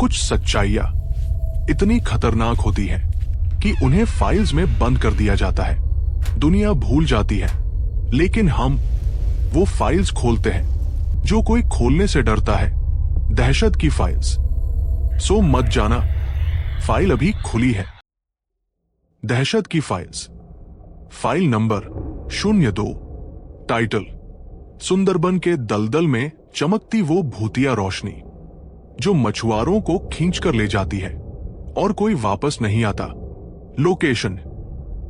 कुछ सच्चाइयां इतनी खतरनाक होती हैं कि उन्हें फाइल्स में बंद कर दिया जाता है। दुनिया भूल जाती है, लेकिन हम वो फाइल्स खोलते हैं जो कोई खोलने से डरता है। दहशत की फाइल्स। सो मत जाना, फाइल अभी खुली है। दहशत की files. File number 02। Title: Sundarban के दलदल में चमकती वो भूतिया रोशनी जो मछुआरों को खींच कर ले जाती है और कोई वापस नहीं आता। Location: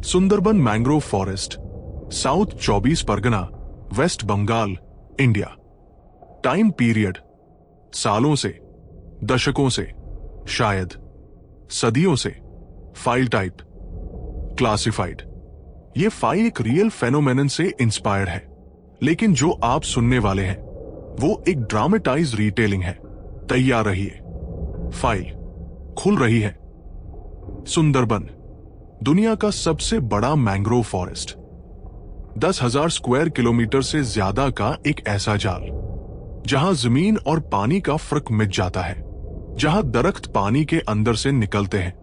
Sundarban mangrove forest, south 24 Pargana, west Bengal, India. Time period: सालों से, दशकों से, शायद सदियों से। File type: classified. ये फाइल एक रियल फेनोमेनन से इंस्पायर्ड है, लेकिन जो आप सुनने वाले हैं वो एक ड्रामेटाइज रिटेलिंग है। तैयार रहिए, फाइल खुल रही है। सुंदरबन, दुनिया का सबसे बड़ा मैंग्रोव फॉरेस्ट, 10,000 स्क्वायर किलोमीटर से ज्यादा का एक ऐसा जाल जहां जमीन और पानी का फर्क मिट जाता है, जहां दरख्त पानी के अंदर से निकलते हैं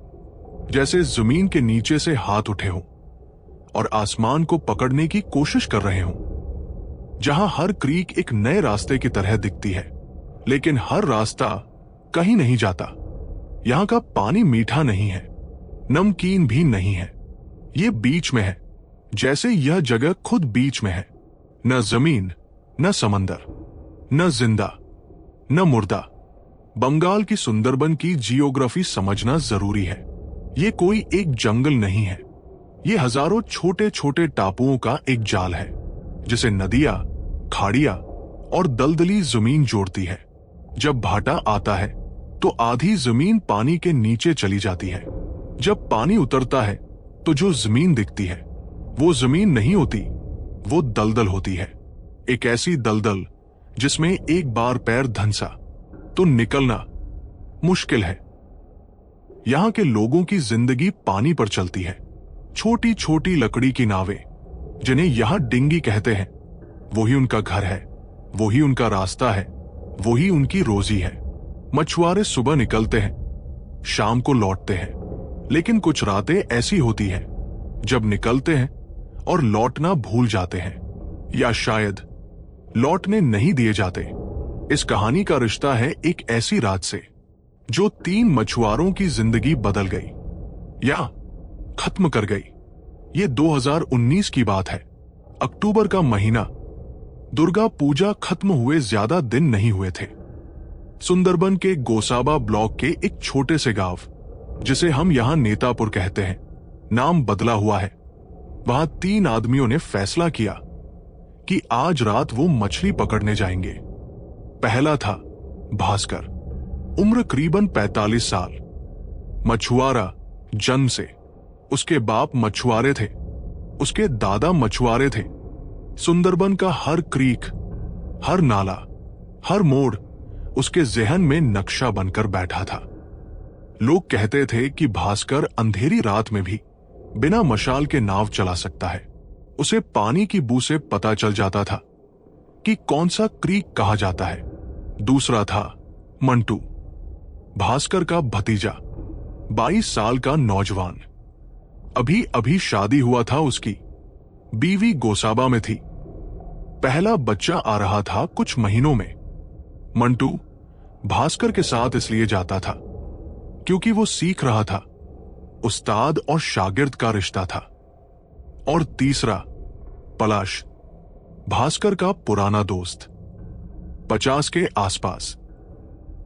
जैसे जमीन के नीचे से हाथ उठे हों और आसमान को पकड़ने की कोशिश कर रहे हों, जहां हर क्रीक एक नए रास्ते की तरह दिखती है, लेकिन हर रास्ता कहीं नहीं जाता। यहां का पानी मीठा नहीं है, नमकीन भी नहीं है, ये बीच में है, जैसे यह जगह खुद बीच में है। न जमीन, न समंदर, न जिंदा, न मुर्दा। बंगाल की सुंदरबन की जियोग्राफी समझना जरूरी है। ये कोई एक जंगल नहीं है, ये हजारों छोटे छोटे टापुओं का एक जाल है जिसे नदियां, खाड़ियां और दलदली जमीन जोड़ती है। जब भाटा आता है तो आधी जमीन पानी के नीचे चली जाती है। जब पानी उतरता है तो जो जमीन दिखती है वो जमीन नहीं होती, वो दलदल होती है। एक ऐसी दलदल जिसमें एक बार पैर धंसा तो निकलना मुश्किल है। यहां के लोगों की जिंदगी पानी पर चलती है। छोटी छोटी लकड़ी की नावें, जिन्हें यहां डिंगी कहते हैं, वही उनका घर है, वही उनका रास्ता है, वही उनकी रोजी है। मछुआरे सुबह निकलते हैं, शाम को लौटते हैं, लेकिन कुछ रातें ऐसी होती हैं जब निकलते हैं और लौटना भूल जाते हैं, या शायद लौटने नहीं दिए जाते। इस कहानी का रिश्ता है एक ऐसी रात से जो 3 मछुआरों की जिंदगी बदल गई या खत्म कर गई। ये 2019 की बात है, अक्टूबर का महीना। दुर्गा पूजा खत्म हुए ज्यादा दिन नहीं हुए थे। सुंदरबन के गोसाबा ब्लॉक के एक छोटे से गांव, जिसे हम यहां नेतापुर कहते हैं, नाम बदला हुआ है, वहां 3 आदमियों ने फैसला किया कि आज रात वो मछली पकड़ने जाएंगे। पहला था भास्कर, उम्र करीबन 45 साल, मछुआरा जन्म से। उसके बाप मछुआरे थे, उसके दादा मछुआरे थे। सुंदरबन का हर क्रीक, हर नाला, हर मोड़ उसके जहन में नक्शा बनकर बैठा था। लोग कहते थे कि भास्कर अंधेरी रात में भी बिना मशाल के नाव चला सकता है। उसे पानी की बू से पता चल जाता था कि कौन सा क्रीक कहा जाता है। दूसरा था मंटू, भास्कर का भतीजा, 22 साल का नौजवान। अभी अभी शादी हुआ था उसकी, बीवी गोसाबा में थी, पहला बच्चा आ रहा था कुछ महीनों में। मंटू भास्कर के साथ इसलिए जाता था क्योंकि वो सीख रहा था, उस्ताद और शागिर्द का रिश्ता था। और तीसरा पलाश, भास्कर का पुराना दोस्त, 50 के आसपास।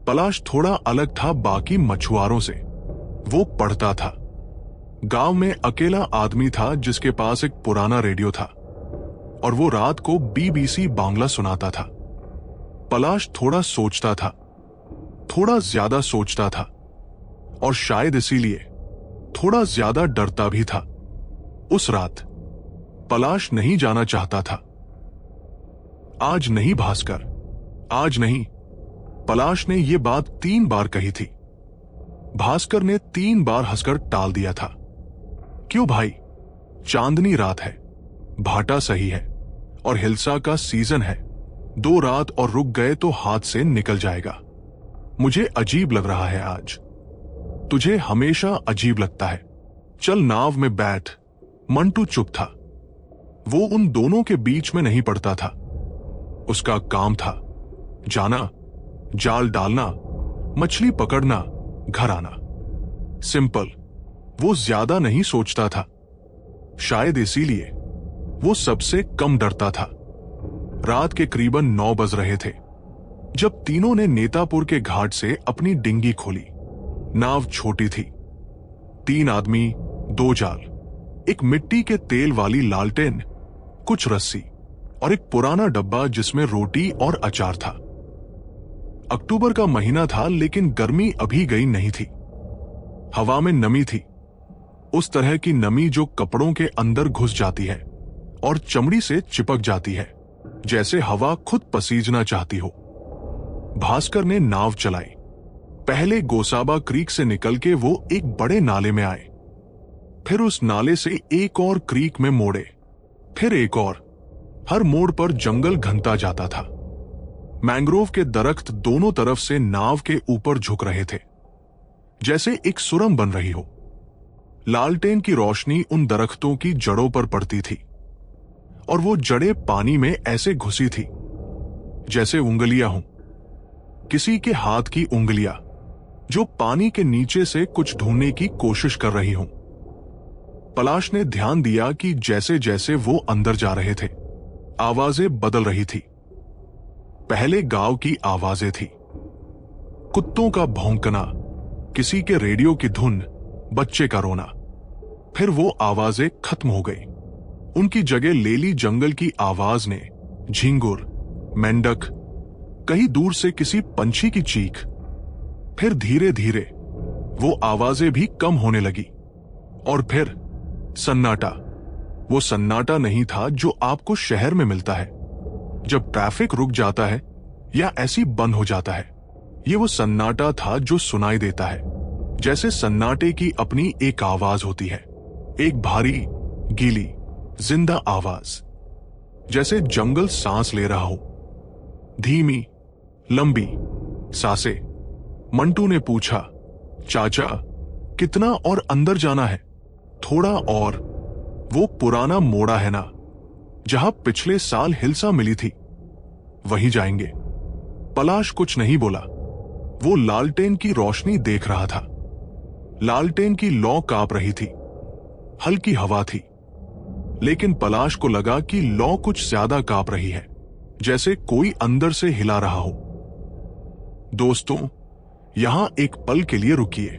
पलाश थोड़ा अलग था बाकी मछुआरों से। वो पढ़ता था, गांव में अकेला आदमी था जिसके पास एक पुराना रेडियो था और वो रात को BBC बांग्ला सुनाता था। पलाश थोड़ा सोचता था, थोड़ा ज्यादा सोचता था, और शायद इसीलिए थोड़ा ज्यादा डरता भी था। उस रात पलाश नहीं जाना चाहता था। आज नहीं भास्कर, आज नहीं। पलाश ने यह बात 3 बार कही थी। भास्कर ने 3 बार हंसकर टाल दिया था। क्यों भाई, चांदनी रात है, भाटा सही है और हिल्सा का सीजन है। 2 रात और रुक गए तो हाथ से निकल जाएगा। मुझे अजीब लग रहा है आज। तुझे हमेशा अजीब लगता है। चल नाव में बैठ। मंटू चुप था। वो उन दोनों के बीच में नहीं पड़ता था। उसका काम था जाना, जाल डालना, मछली पकड़ना, घर आना। सिंपल। वो ज्यादा नहीं सोचता था। शायद इसीलिए वो सबसे कम डरता था। रात के करीबन 9 बज रहे थे जब तीनों ने नेतापुर के घाट से अपनी डिंगी खोली। नाव छोटी थी। 3 आदमी, 2 जाल, एक मिट्टी के तेल वाली लालटेन, कुछ रस्सी और एक पुराना डब्बा जिसमें रोटी और अचार था। अक्टूबर का महीना था लेकिन गर्मी अभी गई नहीं थी। हवा में नमी थी, उस तरह की नमी जो कपड़ों के अंदर घुस जाती है और चमड़ी से चिपक जाती है, जैसे हवा खुद पसीजना चाहती हो। भास्कर ने नाव चलाई। पहले गोसाबा क्रीक से निकल के वो एक बड़े नाले में आए, फिर उस नाले से एक और क्रीक में मोड़े, फिर एक और। हर मोड़ पर जंगल घनता जाता था। मैंग्रोव के दरख्त दोनों तरफ से नाव के ऊपर झुक रहे थे, जैसे एक सुरंग बन रही हो। लालटेन की रोशनी उन दरख्तों की जड़ों पर पड़ती थी और वो जड़ें पानी में ऐसे घुसी थी जैसे उंगलियां हों, किसी के हाथ की उंगलियां जो पानी के नीचे से कुछ ढूंढने की कोशिश कर रही हों। पलाश ने ध्यान दिया कि जैसे जैसे वो अंदर जा रहे थे, आवाजें बदल रही थी। पहले गांव की आवाजें थी, कुत्तों का भौंकना, किसी के रेडियो की धुन, बच्चे का रोना। फिर वो आवाजें खत्म हो गई। उनकी जगह लेली जंगल की आवाज ने, झिंगुर, मेंढक, कहीं दूर से किसी पंछी की चीख। फिर धीरे धीरे वो आवाजें भी कम होने लगी और फिर सन्नाटा। वो सन्नाटा नहीं था जो आपको शहर में मिलता है जब ट्रैफिक रुक जाता है या ऐसी बंद हो जाता है। ये वो सन्नाटा था जो सुनाई देता है जैसे सन्नाटे की अपनी एक आवाज होती है, एक भारी, गीली, जिंदा आवाज, जैसे जंगल सांस ले रहा हो, धीमी, लंबी सांसें। मंटू ने पूछा, चाचा कितना और अंदर जाना है? थोड़ा और। वो पुराना मोड़ा है ना, जहां पिछले साल हिलसा मिली थी, वहीं जाएंगे। पलाश कुछ नहीं बोला। वो लालटेन की रोशनी देख रहा था। लालटेन की लौ कांप रही थी। हल्की हवा थी, लेकिन पलाश को लगा कि लौ कुछ ज्यादा कांप रही है, जैसे कोई अंदर से हिला रहा हो। दोस्तों, यहां एक पल के लिए रुकिए।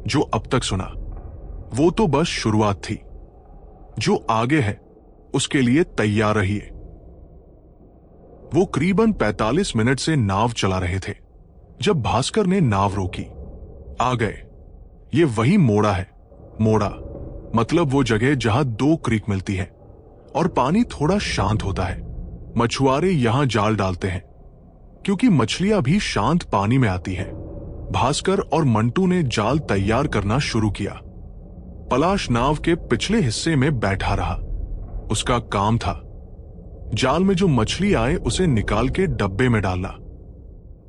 जो अब तक सुना वो तो बस शुरुआत थी। जो आगे है उसके लिए तैयार रहिए। वो करीबन 45 मिनट से नाव चला रहे थे जब भास्कर ने नाव रोकी। आ गए। ये वही मोड़ा है। मोड़ा मतलब वो जगह जहां 2 क्रीक मिलती है और पानी थोड़ा शांत होता है। मछुआरे यहां जाल डालते हैं क्योंकि मछलियां भी शांत पानी में आती हैं। भास्कर और मंटू ने जाल तैयार करना शुरू किया। पलाश नाव के पिछले हिस्से में बैठा रहा। उसका काम था जाल में जो मछली आए उसे निकाल के डब्बे में डालना।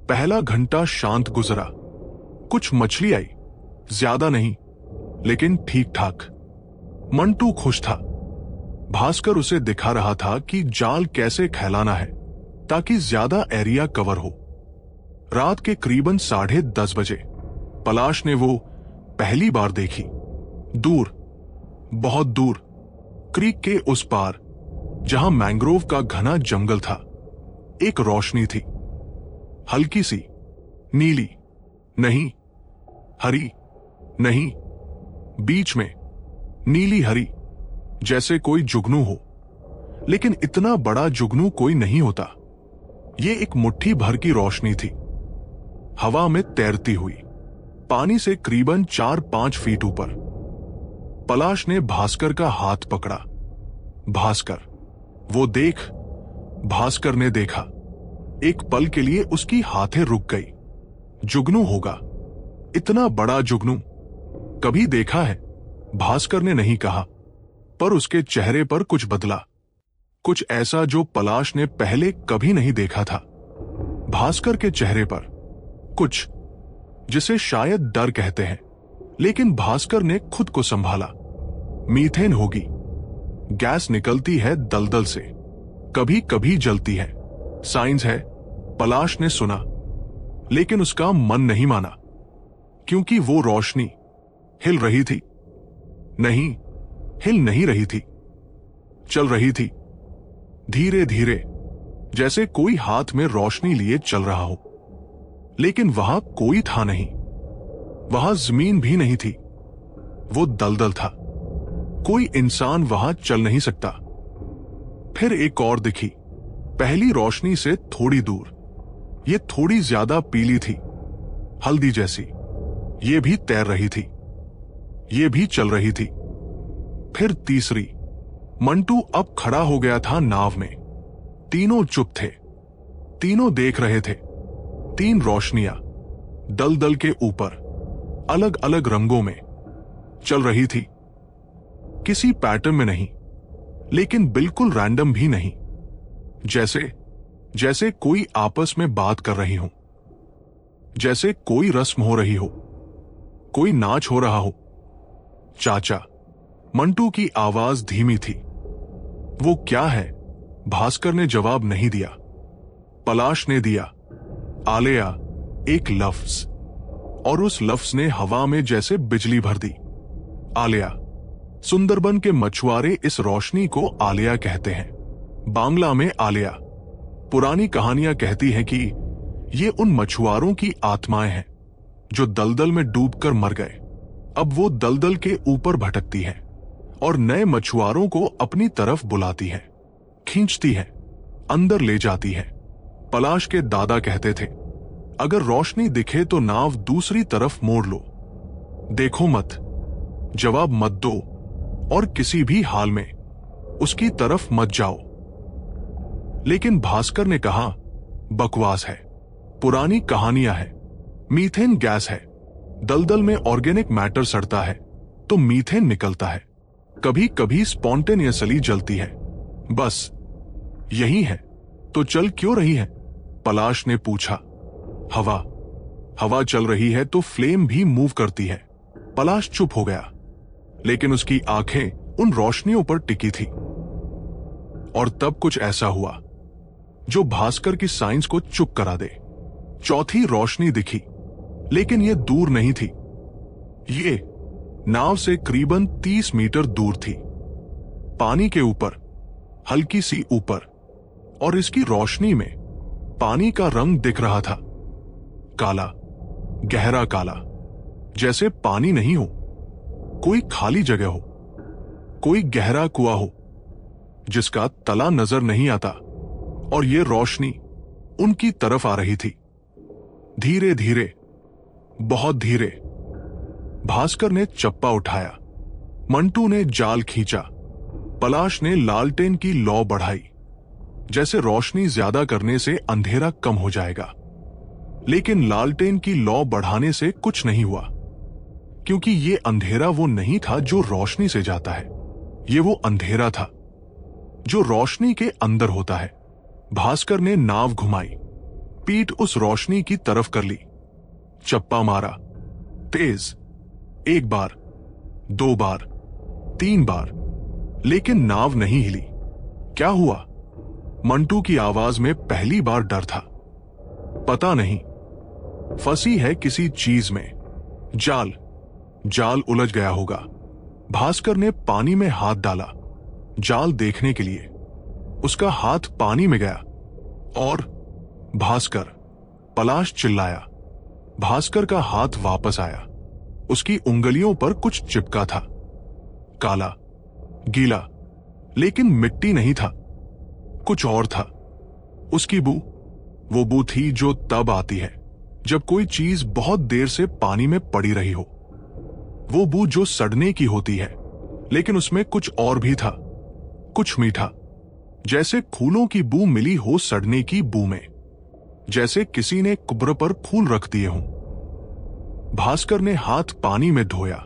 पहला घंटा शांत गुजरा। कुछ मछली आई, ज्यादा नहीं, लेकिन ठीक ठाक। मंटू खुश था। भास्कर उसे दिखा रहा था कि जाल कैसे फैलाना है ताकि ज्यादा एरिया कवर हो। रात के करीबन 10:30 बजे पलाश ने वो पहली बार देखी। दूर, बहुत दूर, क्रीक के उस पार, जहां मैंग्रोव का घना जंगल था, एक रोशनी थी। हल्की सी, नीली नहीं, हरी नहीं, बीच में नीली हरी, जैसे कोई जुगनू हो। लेकिन इतना बड़ा जुगनू कोई नहीं होता। ये एक मुट्ठी भर की रोशनी थी, हवा में तैरती हुई, पानी से करीबन 4-5 फीट ऊपर। पलाश ने भास्कर का हाथ पकड़ा। भास्कर, वो देख। भास्कर ने देखा। एक पल के लिए उसकी हाथें रुक गई। जुगनू होगा, इतना बड़ा जुगनू कभी देखा है? भास्कर ने नहीं कहा, पर उसके चेहरे पर कुछ बदला, कुछ ऐसा जो पलाश ने पहले कभी नहीं देखा था। भास्कर के चेहरे पर कुछ जिसे शायद डर कहते हैं, लेकिन भास्कर ने खुद को संभाला। मीथेन होगी। गैस निकलती है दलदल से, कभी कभी जलती है। साइंस है, पलाश ने सुना, लेकिन उसका मन नहीं माना, क्योंकि वो रोशनी हिल रही थी। नहीं, हिल नहीं रही थी, चल रही थी, धीरे धीरे, जैसे कोई हाथ में रोशनी लिए चल रहा हो। लेकिन वहां कोई था नहीं, वहां जमीन भी नहीं थी, वो दलदल था। कोई इंसान वहां चल नहीं सकता। फिर एक और दिखी, पहली रोशनी से थोड़ी दूर। ये थोड़ी ज्यादा पीली थी, हल्दी जैसी। ये भी तैर रही थी, ये भी चल रही थी। फिर तीसरी। मंटू अब खड़ा हो गया था नाव में। तीनों चुप थे, तीनों देख रहे थे। तीन रोशनियां दलदल के ऊपर अलग अलग रंगों में चल रही थी। किसी पैटर्न में नहीं, लेकिन बिल्कुल रैंडम भी नहीं। जैसे कोई आपस में बात कर रही हो, जैसे कोई रस्म हो रही हो, कोई नाच हो रहा हो। चाचा, मंटू की आवाज धीमी थी। वो क्या है? भास्कर ने जवाब नहीं दिया। पलाश ने दिया, आलेया, एक लफ्ज। और उस लफ्ज ने हवा में जैसे बिजली भर दी। आलेया। सुंदरबन के मछुआरे इस रोशनी को आलेया कहते हैं। बांग्ला में आलेया। पुरानी कहानियां कहती हैं कि ये उन मछुआरों की आत्माएं हैं जो दलदल में डूबकर मर गए। अब वो दलदल के ऊपर भटकती हैं और नए मछुआरों को अपनी तरफ बुलाती हैं, खींचती हैं, अंदर ले जाती हैं। पलाश के दादा कहते थे, अगर रोशनी दिखे तो नाव दूसरी तरफ मोड़ लो। देखो मत, जवाब मत दो, और किसी भी हाल में उसकी तरफ मत जाओ। लेकिन भास्कर ने कहा, बकवास है, पुरानी कहानियां हैं। मीथेन गैस है, दलदल में ऑर्गेनिक मैटर सड़ता है तो मीथेन निकलता है। कभी कभी स्पॉन्टेनियसली जलती है, बस यही है। तो चल क्यों रही है? पलाश ने पूछा। हवा चल रही है तो फ्लेम भी मूव करती है। पलाश चुप हो गया, लेकिन उसकी आंखें उन रोशनियों पर टिकी थी। और तब कुछ ऐसा हुआ जो भास्कर की साइंस को चुप करा दे। चौथी रोशनी दिखी, लेकिन यह दूर नहीं थी। ये नाव से करीबन 30 मीटर दूर थी, पानी के ऊपर, हल्की सी ऊपर। और इसकी रोशनी में पानी का रंग दिख रहा था, काला, गहरा काला, जैसे पानी नहीं हो, कोई खाली जगह हो, कोई गहरा कुआं हो जिसका तला नजर नहीं आता। और ये रोशनी उनकी तरफ आ रही थी, धीरे धीरे, बहुत धीरे। भास्कर ने चप्पा उठाया, मंटू ने जाल खींचा, पलाश ने लालटेन की लौ बढ़ाई, जैसे रोशनी ज्यादा करने से अंधेरा कम हो जाएगा। लेकिन लालटेन की लौ बढ़ाने से कुछ नहीं हुआ, क्योंकि ये अंधेरा वो नहीं था जो रोशनी से जाता है। ये वो अंधेरा था जो रोशनी के अंदर होता है। भास्कर ने नाव घुमाई, पीठ उस रोशनी की तरफ कर ली, चप्पा मारा, तेज, 1 बार, 2 बार, 3 बार, लेकिन नाव नहीं हिली। क्या हुआ? मंटू की आवाज में पहली बार डर था। पता नहीं, फंसी है किसी चीज में। जाल उलझ गया होगा। भास्कर ने पानी में हाथ डाला, जाल देखने के लिए। उसका हाथ पानी में गया और भास्कर, पलाश चिल्लाया। भास्कर का हाथ वापस आया। उसकी उंगलियों पर कुछ चिपका था, काला, गीला, लेकिन मिट्टी नहीं था, कुछ और था। उसकी बू, वो बू थी जो तब आती है जब कोई चीज बहुत देर से पानी में पड़ी रही हो। वो बू जो सड़ने की होती है, लेकिन उसमें कुछ और भी था, कुछ मीठा, जैसे फूलों की बू मिली हो सड़ने की बू में, जैसे किसी ने कुब्र पर फूल रख दिए हों। भास्कर ने हाथ पानी में धोया,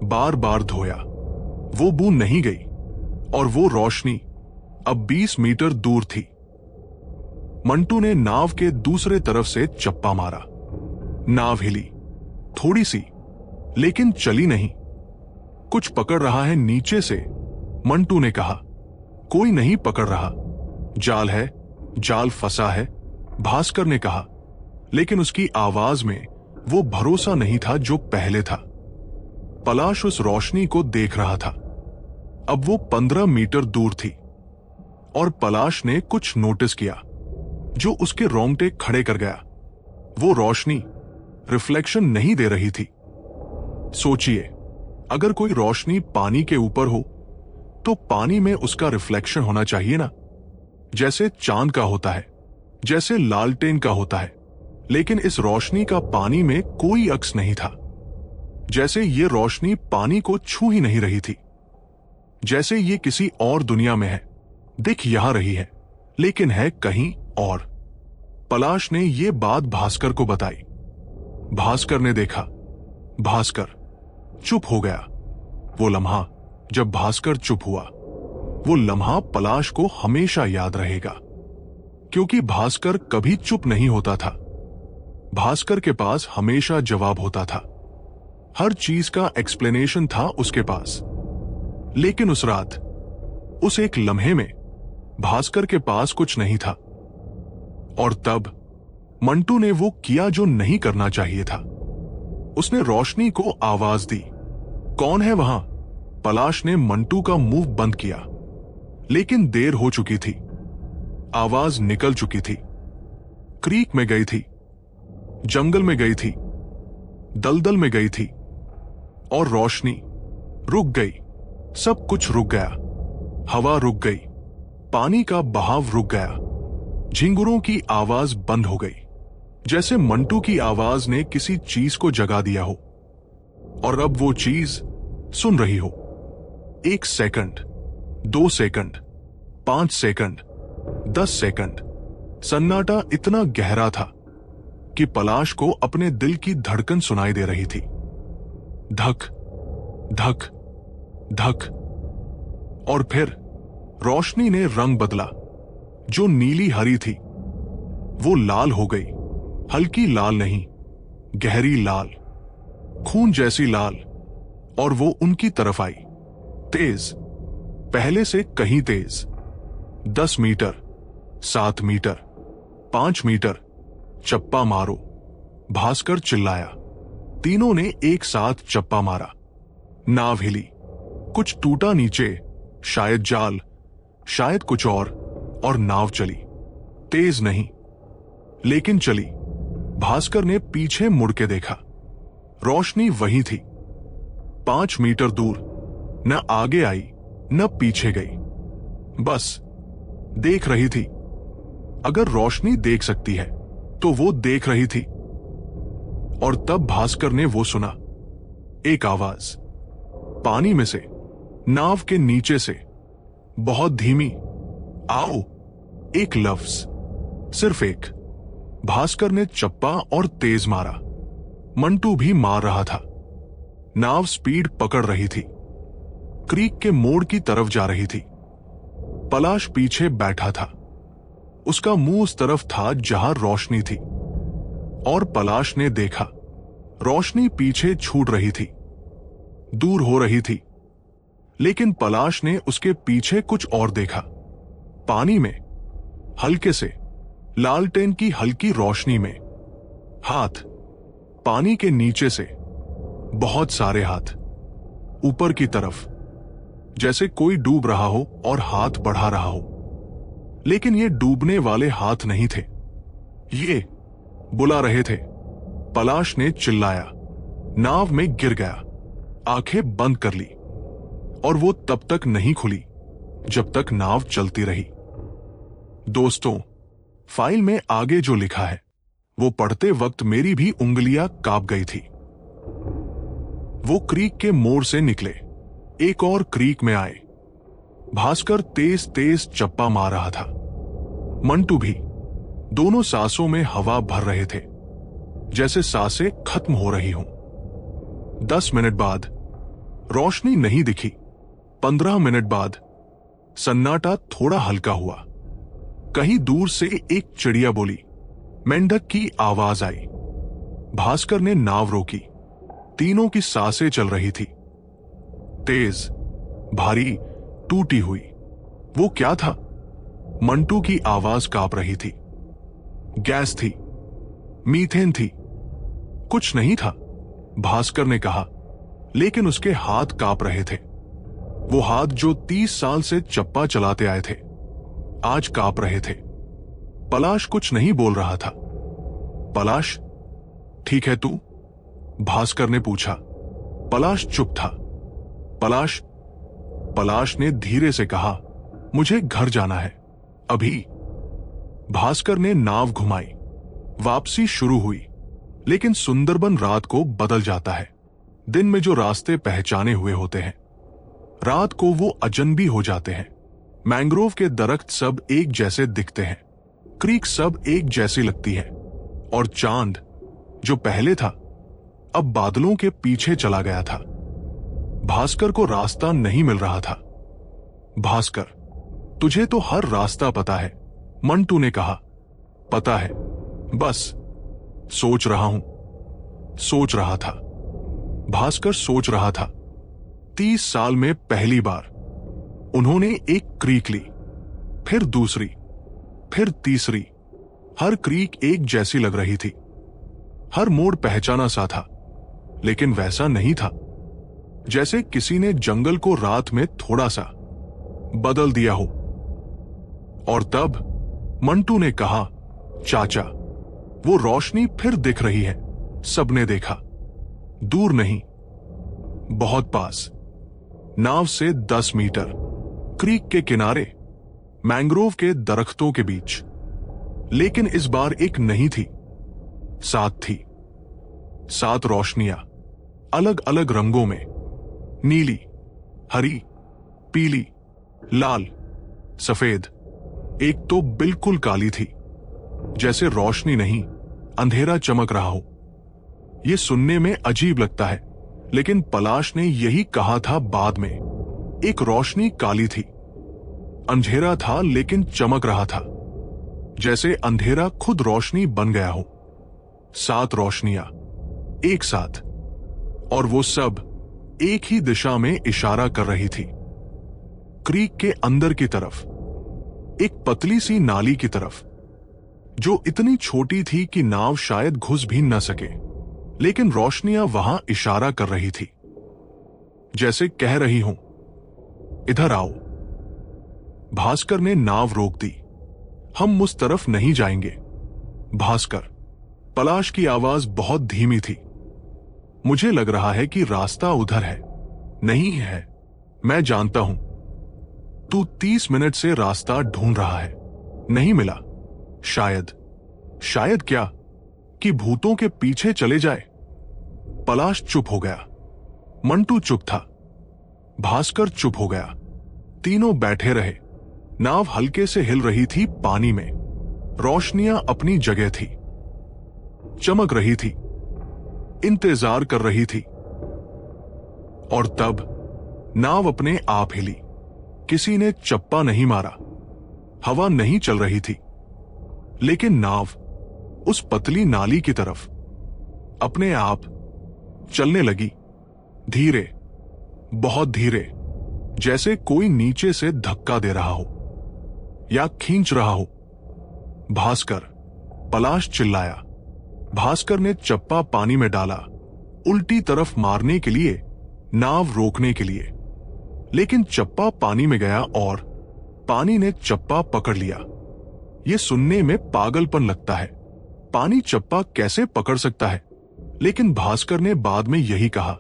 बार बार धोया। वो बू नहीं गई और वो रोशनी अब 20 मीटर दूर थी। मंटू ने नाव के दूसरे तरफ से चप्पा मारा। नाव हिली, थोड़ी सी, लेकिन चली नहीं। कुछ पकड़ रहा है नीचे से, मंटू ने कहा। कोई नहीं पकड़ रहा, जाल है, जाल फंसा है, भास्कर ने कहा। लेकिन उसकी आवाज में वो भरोसा नहीं था जो पहले था। पलाश उस रोशनी को देख रहा था। अब वो 15 मीटर दूर थी और पलाश ने कुछ नोटिस किया जो उसके रोंगटे खड़े कर गया। वो रोशनी रिफ्लेक्शन नहीं दे रही थी। सोचिए, अगर कोई रोशनी पानी के ऊपर हो तो पानी में उसका रिफ्लेक्शन होना चाहिए ना, जैसे चांद का होता है, जैसे लालटेन का होता है। लेकिन इस रोशनी का पानी में कोई अक्स नहीं था। जैसे ये रोशनी पानी को छू ही नहीं रही थी, जैसे ये किसी और दुनिया में है। दिख यहां रही है, लेकिन है कहीं और। पलाश ने ये बात भास्कर को बताई। भास्कर ने देखा। भास्कर चुप हो गया। वो लम्हा जब भास्कर चुप हुआ, वो लम्हा पलाश को हमेशा याद रहेगा, क्योंकि भास्कर कभी चुप नहीं होता था। भास्कर के पास हमेशा जवाब होता था। हर चीज का एक्सप्लेनेशन था उसके पास। लेकिन उस रात, उस एक लम्हे में भास्कर के पास कुछ नहीं था। और तब मंटू ने वो किया जो नहीं करना चाहिए था। उसने रोशनी को आवाज दी। कौन है वहां? पलाश ने मंटू का मुंह बंद किया, लेकिन देर हो चुकी थी। आवाज निकल चुकी थी। क्रीक में गई थी, जंगल में गई थी, दलदल में गई थी, और रोशनी रुक गई। सब कुछ रुक गया। हवा रुक गई, पानी का बहाव रुक गया, झिंगुरों की आवाज बंद हो गई, जैसे मंटू की आवाज ने किसी चीज को जगा दिया हो। और अब वो चीज सुन रही हो। 1 सेकंड, 2 सेकंड, 5 सेकंड, 10 सेकंड। सन्नाटा इतना गहरा था कि पलाश को अपने दिल की धड़कन सुनाई दे रही थी। धक धक धक। और फिर रोशनी ने रंग बदला। जो नीली हरी थी वो लाल हो गई। हल्की लाल नहीं, गहरी लाल, खून जैसी लाल। और वो उनकी तरफ आई, तेज, पहले से कहीं तेज। 10 मीटर, 7 मीटर, 5 मीटर। चप्पा मारो, भास्कर चिल्लाया। तीनों ने एक साथ चप्पा मारा। नाव हिली, कुछ टूटा नीचे, शायद जाल, शायद कुछ और नाव चली। तेज नहीं, लेकिन चली। भास्कर ने पीछे मुड़ के देखा। रोशनी वही थी, 5 मीटर दूर। न आगे आई, न पीछे गई, बस देख रही थी। अगर रोशनी देख सकती है तो वो देख रही थी। और तब भास्कर ने वो सुना, एक आवाज, पानी में से, नाव के नीचे से, बहुत धीमी, आओ। एक लफ्ज, सिर्फ एक। भास्कर ने चप्पा और तेज मारा। मंटू भी मार रहा था। नाव स्पीड पकड़ रही थी, क्रीक के मोड़ की तरफ जा रही थी। पलाश पीछे बैठा था। उसका मुंह उस तरफ था जहां रोशनी थी। और पलाश ने देखा, रोशनी पीछे छूट रही थी, दूर हो रही थी। लेकिन पलाश ने उसके पीछे कुछ और देखा। पानी में, हल्के से, लालटेन की हल्की रोशनी में, हाथ, पानी के नीचे से, बहुत सारे हाथ, ऊपर की तरफ, जैसे कोई डूब रहा हो और हाथ बढ़ा रहा हो। लेकिन ये डूबने वाले हाथ नहीं थे, ये बुला रहे थे। पलाश ने चिल्लाया, नाव में गिर गया, आंखें बंद कर ली। और वो तब तक नहीं खुली जब तक नाव चलती रही। दोस्तों, फाइल में आगे जो लिखा है वो पढ़ते वक्त मेरी भी उंगलियां कांप गई थी। वो क्रीक के मोड़ से निकले, एक और क्रीक में आए। भास्कर तेज तेज चप्पा मार रहा था, मंटू भी। दोनों सांसों में हवा भर रहे थे, जैसे सांसें खत्म हो रही हों। 10 मिनट बाद रोशनी नहीं दिखी। 15 मिनट बाद सन्नाटा थोड़ा हल्का हुआ। कहीं दूर से एक चिड़िया बोली। मेंढक की आवाज आई। भास्कर ने नाव रोकी। तीनों की सांसें चल रही थी, तेज, भारी, टूटी हुई। वो क्या था? मंटू की आवाज कांप रही थी। गैस थी, मीथेन थी, कुछ नहीं था, भास्कर ने कहा, लेकिन उसके हाथ कांप रहे थे। वो हाथ जो 30 साल से चप्पा चलाते आए थे, आज कांप रहे थे। पलाश कुछ नहीं बोल रहा था। पलाश, ठीक है तू? भास्कर ने पूछा। पलाश चुप था। पलाश ने धीरे से कहा, मुझे घर जाना है, अभी। भास्कर ने नाव घुमाई। वापसी शुरू हुई, लेकिन सुंदरबन रात को बदल जाता है। दिन में जो रास्ते पहचाने हुए होते हैं, रात को वो अजनबी हो जाते हैं। मैंग्रोव के दरख्त सब एक जैसे दिखते हैं, क्रीक सब एक जैसी लगती है, और चांद जो पहले था अब बादलों के पीछे चला गया था। भास्कर को रास्ता नहीं मिल रहा था। भास्कर, तुझे तो हर रास्ता पता है, मंटू ने कहा। पता है, बस सोच रहा हूं। सोच रहा था। भास्कर सोच रहा था। 30 साल में पहली बार उन्होंने एक क्रीक ली, फिर दूसरी, फिर तीसरी। हर क्रीक एक जैसी लग रही थी, हर मोड़ पहचाना सा था, लेकिन वैसा नहीं था जैसे किसी ने जंगल को रात में थोड़ा सा बदल दिया हो। और तब मंटू ने कहा, चाचा, वो रोशनी फिर दिख रही है। सबने देखा, दूर नहीं, बहुत पास, नाव से 10 मीटर, क्रीक के किनारे, मैंग्रोव के दरख्तों के बीच। लेकिन इस बार एक नहीं थी, 7 थी। 7 रोशनियां, अलग अलग रंगों में, नीली, हरी, पीली, लाल, सफेद। एक तो बिल्कुल काली थी, जैसे रोशनी नहीं, अंधेरा चमक रहा हो। यह सुनने में अजीब लगता है, लेकिन पलाश ने यही कहा था बाद में। एक रोशनी काली थी, अंधेरा था लेकिन चमक रहा था, जैसे अंधेरा खुद रोशनी बन गया हो। 7 रोशनियां एक साथ, और वो सब एक ही दिशा में इशारा कर रही थी, क्रीक के अंदर की तरफ, एक पतली सी नाली की तरफ, जो इतनी छोटी थी कि नाव शायद घुस भी न सके। लेकिन रोशनियां वहां इशारा कर रही थी, जैसे कह रही हूं, इधर आओ। भास्कर ने नाव रोक दी। हम उस तरफ नहीं जाएंगे। भास्कर, पलाश की आवाज बहुत धीमी थी। मुझे लग रहा है कि रास्ता उधर है। नहीं है, मैं जानता हूं। तू 30 मिनट से रास्ता ढूंढ रहा है, नहीं मिला। शायद क्या कि भूतों के पीछे चले जाए। पलाश चुप हो गया। मंटू चुप था। भास्कर चुप हो गया। तीनों बैठे रहे। नाव हल्के से हिल रही थी पानी में। रोशनियां अपनी जगह थी, चमक रही थी, इंतजार कर रही थी। और तब नाव अपने आप हिली। किसी ने चप्पा नहीं मारा, हवा नहीं चल रही थी, लेकिन नाव उस पतली नाली की तरफ अपने आप चलने लगी, धीरे, बहुत धीरे, जैसे कोई नीचे से धक्का दे रहा हो या खींच रहा हो। भास्कर, पलाश चिल्लाया। भास्कर ने चप्पा पानी में डाला, उल्टी तरफ मारने के लिए, नाव रोकने के लिए। लेकिन चप्पा पानी में गया और पानी ने चप्पा पकड़ लिया। यह सुनने में पागलपन लगता है। पानी चप्पा कैसे पकड़ सकता है? लेकिन भास्कर ने बाद में यही कहा,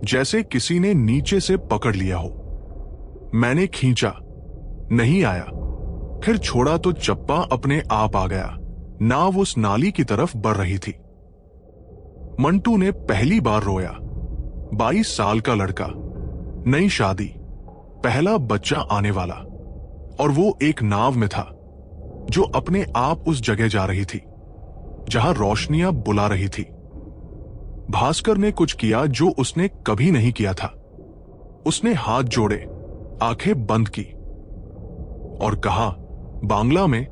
जैसे किसी ने नीचे से पकड़ लिया हो। मैंने खींचा, नहीं आया। फिर छोड़ा तो चप्पा अपने आप आ गया। नाव उस नाली की तरफ बढ़ रही थी। मंटू ने पहली बार रोया। 22 साल का लड़का, नई शादी, पहला बच्चा आने वाला, और वो एक नाव में था जो अपने आप उस जगह जा रही थी जहां रोशनियां बुला रही थी। भास्कर ने कुछ किया जो उसने कभी नहीं किया था। उसने हाथ जोड़े, आंखें बंद की और कहा बांग्ला में,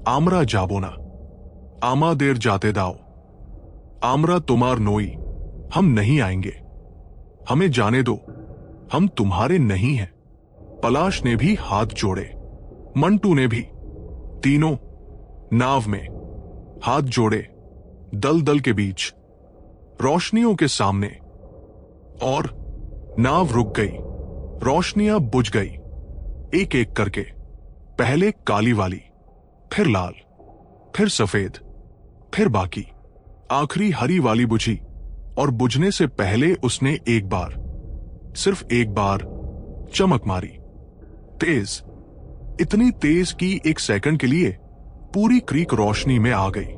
आमरा जाबोना, आमा देर जाते दाओ, आमरा तुमार नोई, हम नहीं आएंगे, हमें जाने दो, हम तुम्हारे नहीं हैं। पलाश ने भी हाथ जोड़े, मंटू ने भी। तीनों नाव में हाथ जोड़े, दलदल के बीच, रोशनियों के सामने। और नाव रुक गई, रोशनियां बुझ गई, एक एक करके। पहले काली वाली, फिर लाल, फिर सफेद, फिर बाकी। आखिरी हरी वाली बुझी, और बुझने से पहले उसने एक बार, सिर्फ एक बार चमक मारी। तेज, इतनी तेज कि एक सेकंड के लिए पूरी क्रीक रोशनी में आ गई।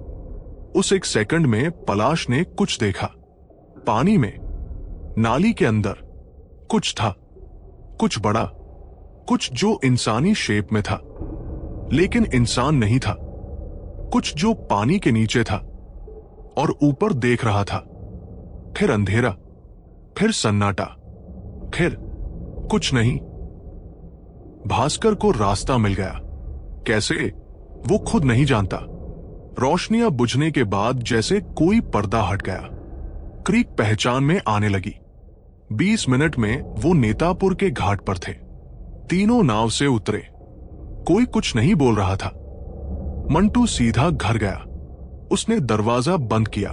उस एक सेकंड में पलाश ने कुछ देखा। पानी में, नाली के अंदर कुछ था, कुछ बड़ा, कुछ जो इंसानी शेप में था लेकिन इंसान नहीं था, कुछ जो पानी के नीचे था और ऊपर देख रहा था। फिर अंधेरा, फिर सन्नाटा, फिर कुछ नहीं। भास्कर को रास्ता मिल गया। कैसे, वो खुद नहीं जानता। रोशनियां बुझने के बाद जैसे कोई पर्दा हट गया। क्रीक पहचान में आने लगी। 20 मिनट में वो नेतापुर के घाट पर थे। तीनों नाव से उतरे। कोई कुछ नहीं बोल रहा था। मंटू सीधा घर गया। उसने दरवाजा बंद किया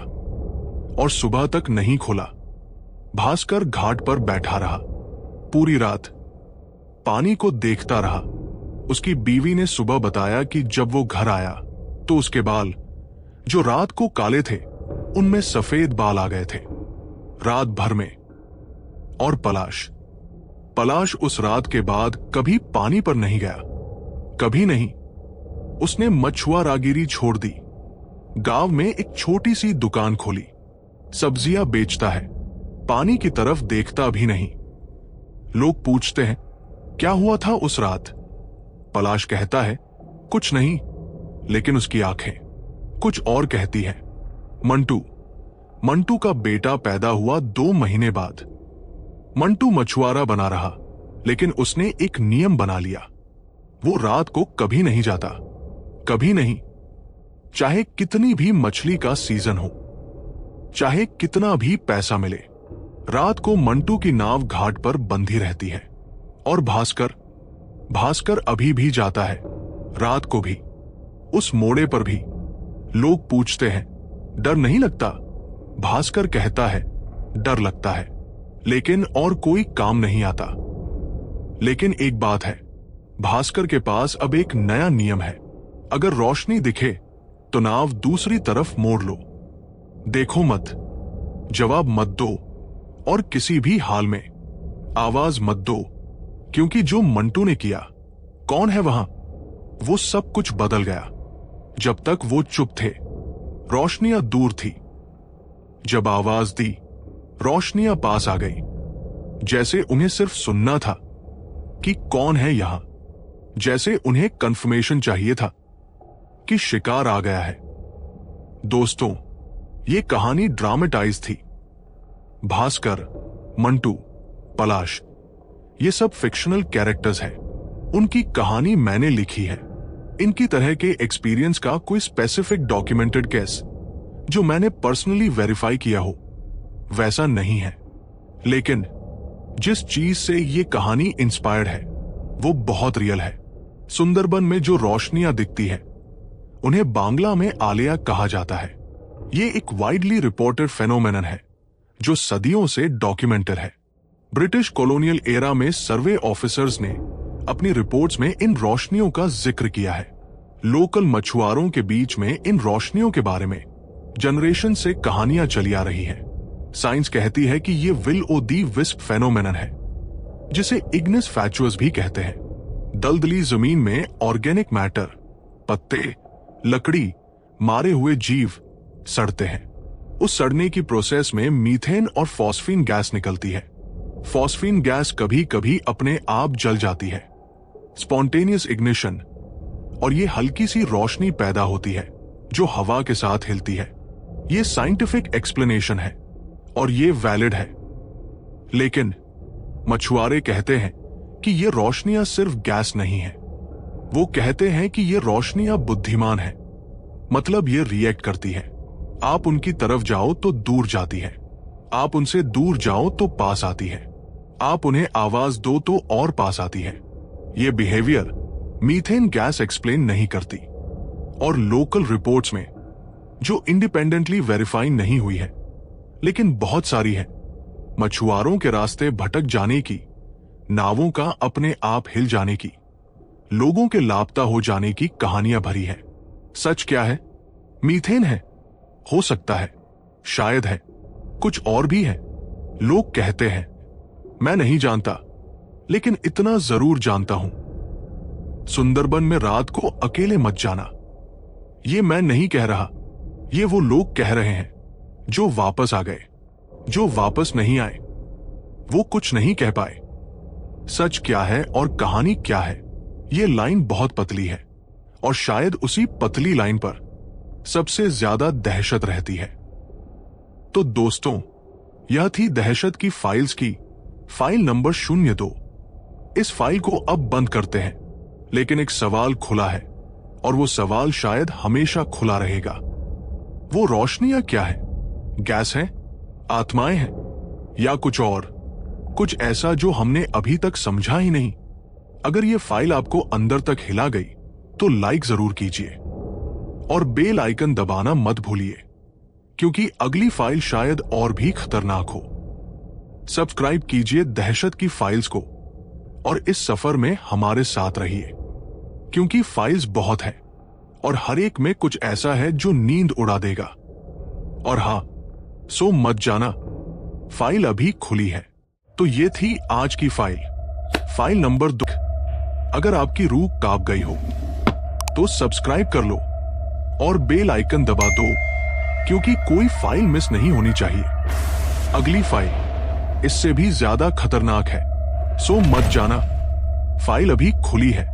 और सुबह तक नहीं खोला। भास्कर घाट पर बैठा रहा पूरी रात, पानी को देखता रहा। उसकी बीवी ने सुबह बताया कि जब वो घर आया तो उसके बाल, जो रात को काले थे, उनमें सफेद बाल आ गए थे रात भर में। और पलाश उस रात के बाद कभी पानी पर नहीं गया, कभी नहीं। उसने मछुआरागिरी छोड़ दी, गांव में एक छोटी सी दुकान खोली, सब्जियां बेचता है, पानी की तरफ देखता भी नहीं। लोग पूछते हैं क्या हुआ था उस रात। पलाश कहता है कुछ नहीं, लेकिन उसकी आंखें कुछ और कहती हैं। मंटू का बेटा पैदा हुआ 2 महीने बाद। मंटू मछुआरा बना रहा, लेकिन उसने एक नियम बना लिया। वो रात को कभी नहीं जाता, कभी नहीं। चाहे कितनी भी मछली का सीजन हो, चाहे कितना भी पैसा मिले, रात को मंटू की नाव घाट पर बंधी रहती है। और भास्कर अभी भी जाता है, रात को भी, उस मोड़े पर भी। लोग पूछते हैं डर नहीं लगता। भास्कर कहता है डर लगता है, लेकिन और कोई काम नहीं आता। लेकिन एक बात है, भास्कर के पास अब एक नया नियम है। अगर रोशनी दिखे तो नाव दूसरी तरफ मोड़ लो, देखो मत, जवाब मत दो, और किसी भी हाल में आवाज मत दो, क्योंकि जो मंटू ने किया, कौन है वहां, वो सब कुछ बदल गया। जब तक वो चुप थे, रोशनियां दूर थी। जब आवाज दी, रोशनियां पास आ गई, जैसे उन्हें सिर्फ सुनना था कि कौन है यहां, जैसे उन्हें कंफर्मेशन चाहिए था कि शिकार आ गया है। दोस्तों, ये कहानी ड्रामेटाइज थी। भास्कर, मंटू, पलाश, ये सब फिक्शनल कैरेक्टर्स हैं। उनकी कहानी मैंने लिखी है। इनकी तरह के एक्सपीरियंस का कोई स्पेसिफिक डॉक्यूमेंटेड केस जो मैंने पर्सनली वेरीफाई किया हो, वैसा नहीं है। लेकिन जिस चीज से ये कहानी इंस्पायर्ड है, वो बहुत रियल है। सुंदरबन में जो रोशनियां दिखती हैं, उन्हें बांग्ला में आलिया कहा जाता है। ये एक वाइडली रिपोर्टेड फेनोमेनन है जो सदियों से डॉक्यूमेंटेड है। ब्रिटिश कॉलोनियल एरा में सर्वे ऑफिसर्स ने अपनी रिपोर्ट्स में इन रोशनियों का जिक्र किया है। लोकल मछुआरों के बीच में इन रोशनियों के बारे में जनरेशन से कहानियां चली आ रही हैं। साइंस कहती है कि ये will o' the wisp phenomenon है, जिसे इग्निस फैचुअस भी कहते हैं। दलदली जमीन में ऑर्गेनिक मैटर, पत्ते, लकड़ी, मारे हुए जीव सड़ते हैं। उस सड़ने की प्रोसेस में मीथेन और फॉस्फीन गैस निकलती है। फॉस्फीन गैस कभी कभी अपने आप जल जाती है, स्पॉन्टेनियस इग्निशन, और ये हल्की सी रोशनी पैदा होती है जो हवा के साथ हिलती है। ये साइंटिफिक एक्सप्लेनेशन है और ये वैलिड है। लेकिन मछुआरे कहते हैं कि ये रोशनियां सिर्फ गैस नहीं है। वो कहते हैं कि ये रोशनियां बुद्धिमान है, मतलब ये रिएक्ट करती है। आप उनकी तरफ जाओ तो दूर जाती है, आप उनसे दूर जाओ तो पास आती है, आप उन्हें आवाज दो तो और पास आती है। ये बिहेवियर मीथेन गैस एक्सप्लेन नहीं करती, और लोकल रिपोर्ट्स में जो इंडिपेंडेंटली वेरीफाई नहीं हुई है लेकिन बहुत सारी है, मछुआरों के रास्ते भटक जाने की, नावों का अपने आप हिल जाने की, लोगों के लापता हो जाने की कहानियां भरी है। सच क्या है? मीथेन है? हो सकता है, शायद है, कुछ और भी है। लोग कहते हैं, मैं नहीं जानता, लेकिन इतना जरूर जानता हूं, सुंदरबन में रात को अकेले मत जाना। ये मैं नहीं कह रहा, ये वो लोग कह रहे हैं जो वापस आ गए। जो वापस नहीं आए वो कुछ नहीं कह पाए। सच क्या है और कहानी क्या है, ये लाइन बहुत पतली है, और शायद उसी पतली लाइन पर सबसे ज्यादा दहशत रहती है। तो दोस्तों, यह थी दहशत की फाइल्स की फाइल नंबर 02। इस फाइल को अब बंद करते हैं, लेकिन एक सवाल खुला है, और वो सवाल शायद हमेशा खुला रहेगा। वो रोशनियां क्या है? गैस है? आत्माएं हैं? या कुछ और, कुछ ऐसा जो हमने अभी तक समझा ही नहीं? अगर ये फाइल आपको अंदर तक हिला गई तो लाइक जरूर कीजिए, और बेल आइकन दबाना मत भूलिए, क्योंकि अगली फाइल शायद और भी खतरनाक हो। सब्सक्राइब कीजिए दहशत की फाइल्स को, और इस सफर में हमारे साथ रहिए, क्योंकि फाइल्स बहुत हैं, और हर एक में कुछ ऐसा है जो नींद उड़ा देगा। और हां, सो मत जाना, फाइल अभी खुली है। तो ये थी आज की फाइल नंबर 2। अगर आपकी रूह कांप गई हो तो सब्सक्राइब कर लो और बेल आइकन दबा दो, क्योंकि कोई फाइल मिस नहीं होनी चाहिए। अगली फाइल इससे भी ज्यादा खतरनाक है, सो मत जाना, फाइल अभी खुली है।